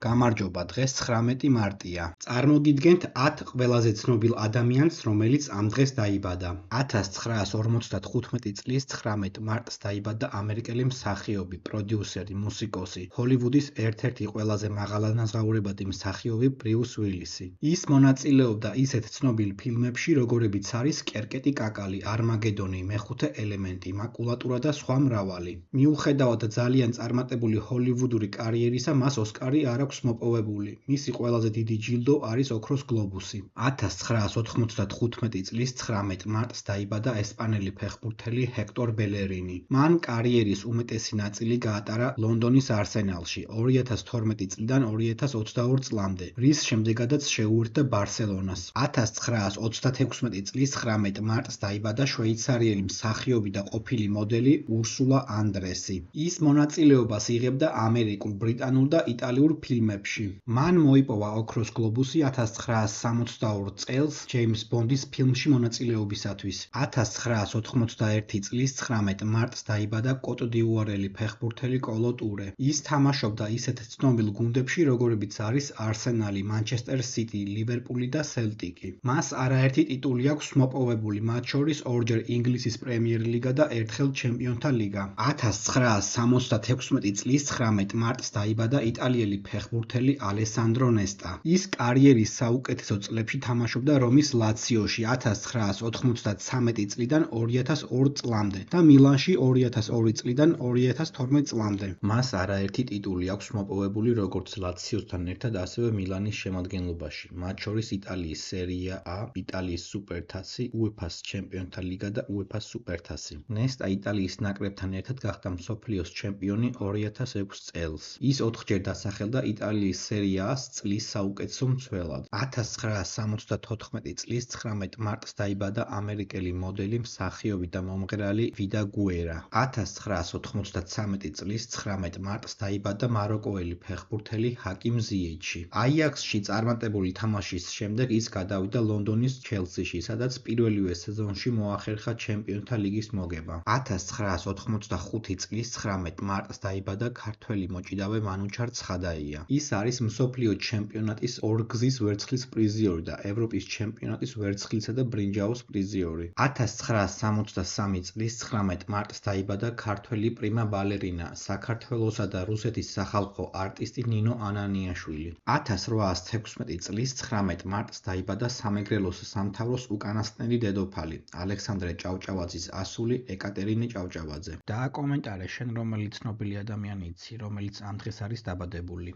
გამარჯობა, დღეს 19 მარტია. წარმოგიდგენთ 10 ყველაზე ცნობილ ადამიანს, რომელიც ამ დღეს დაიბადა. 1955 წლის 19 მარტს დაიბადა ამერიკელი მსახიობი, პროდიუსერი, მუსიკოსი, ჰოლივუდის ერთ-ერთი ყველაზე მაღალანაზღაურებადი მსახიობი ბრიუს უილისი. ის მონაწილეობდა ისეთ ცნობილ ფილმებში, როგორებიც არის კერკეტი კაკალი, არმაგედონი, მეხუთე ელემენტი, მაკულატურა და სხვა მრავალი. მიუხედავად ძალიან წარმატებული ჰოლივუდური კარიერისა, მას ოსკარი არ აქვს მოპოვებული. მისი ყველაზე დიდი ჯილდო არის ოქროს გლობუსი. 1995 წლის 19 მარტს დაიბადა ესპანელი ფეხბურთელი ჰექტორ ბელერინი. მან კარიერის უმეტესი ნაწილი გაატარა ლონდონის არსენალში 2012 წლიდან 2022 წლამდე, რის შემდეგაც შეუერთდა ბარსელონას. 1936 წლის 19 მარტს დაიბადა შვეიცარიელი მსახიობი და ყოფილი მოდელი ურსულა ანდრესი. ის მონაწილეობას იღებდა ამერიკულ, ბრიტანულ და იტალიურ ფილმებში. მან მოიპოვა ოქროს გლობუსი 1962 წელს ჯეიმს ბონდის ფილმში მონაწილეობისათვის. 1991 წლის 19 მარტს დაიბადა კოტ-დიუარელი ფეხბურთელი კოლო ტურე. ის თამაშობდა ისეთ ცნობილ გუნდებში, როგორებიც არის არსენალი, მანჩესტერ სიტი, ლივერპული და სელტიკი. მას არაერთი ტიტული აქვს მოპოვებული, მათ შორის ორჯერ ინგლისის პრემიერ ლიგა და ერთხელ ჩემპიონთა ლიგა. 1976 წლის 19 მარტს დაიბადა იტალიელი ფეხბურთელი ალესანდრო ნესტა. ის კარიერის საუკეთესო წლებში თამაშობდა რომის ლაციოში 1993 წლიდან 2002 წლამდე და მილანში 2002 წლიდან 2012 წლამდე. მას არაერთი ტიტული აქვს მოპოვებული როგორც ლაციოსთან ერთად, ასევე მილანის შემადგენლობაში, მათ შორის იტალიის სერია A, იტალიის სუპერთასი, UEFA-ს ჩემპიონთა ლიგა და UEFA-ს სუპერთასი. ნესტა იტალიის ნაკრებთან ერთად გახდა მსოფლიოს ჩემპიონი 2006 წელს. ის 4-ჯერ დასახელდა იტალიის სერია A-ს წლის საუკეთესო მცველად. 1974 წლის 19 მარტს დაიბადა ამერიკელი მოდელი, მსახიობი და მომღერალი ვიდა გუერა. 1993 წლის 19 მარტს დაიბადა მაროკოელი ფეხბურთელი ჰაკიმ ზიეჩი. აიაქსში წარმატებული თამაშის შემდეგ ის გადავიდა ლონდონის ჩელსიში, სადაც პირველივე სეზონში მოახერხა ჩემპიონთა ლიგის მოგება. 1985 წლის 19 მარტს დაიბადა ქართველი მოჭიდავე მანუჩარ ცხადაია. ის არის მსოფლიო ჩემპიონატის ორგზის ვერცხლის პრიზიორი და ევროპის ჩემპიონატის ვერცხლისა და ბრინჯაოს პრიზიორი. 1963 წლის 19 მარტს დაიბადა ქართველი პრიმა ბალერინა, საქართველოსა და რუსეთის სახალხო არტისტი ნინო ანანიაშვილი. 1816 წლის 19 მარტს დაიბადა სამეგრელოს სამთავროს უკანასკნელი დედოფალი, ალექსანდრე ჭავჭავაძის ასული ეკატერინე ჭავჭავაძე. დააკომენტარე შენ რომელი ცნობილი ადამიანი იცი, რომელიც ამ დღეს არის დაბადებული.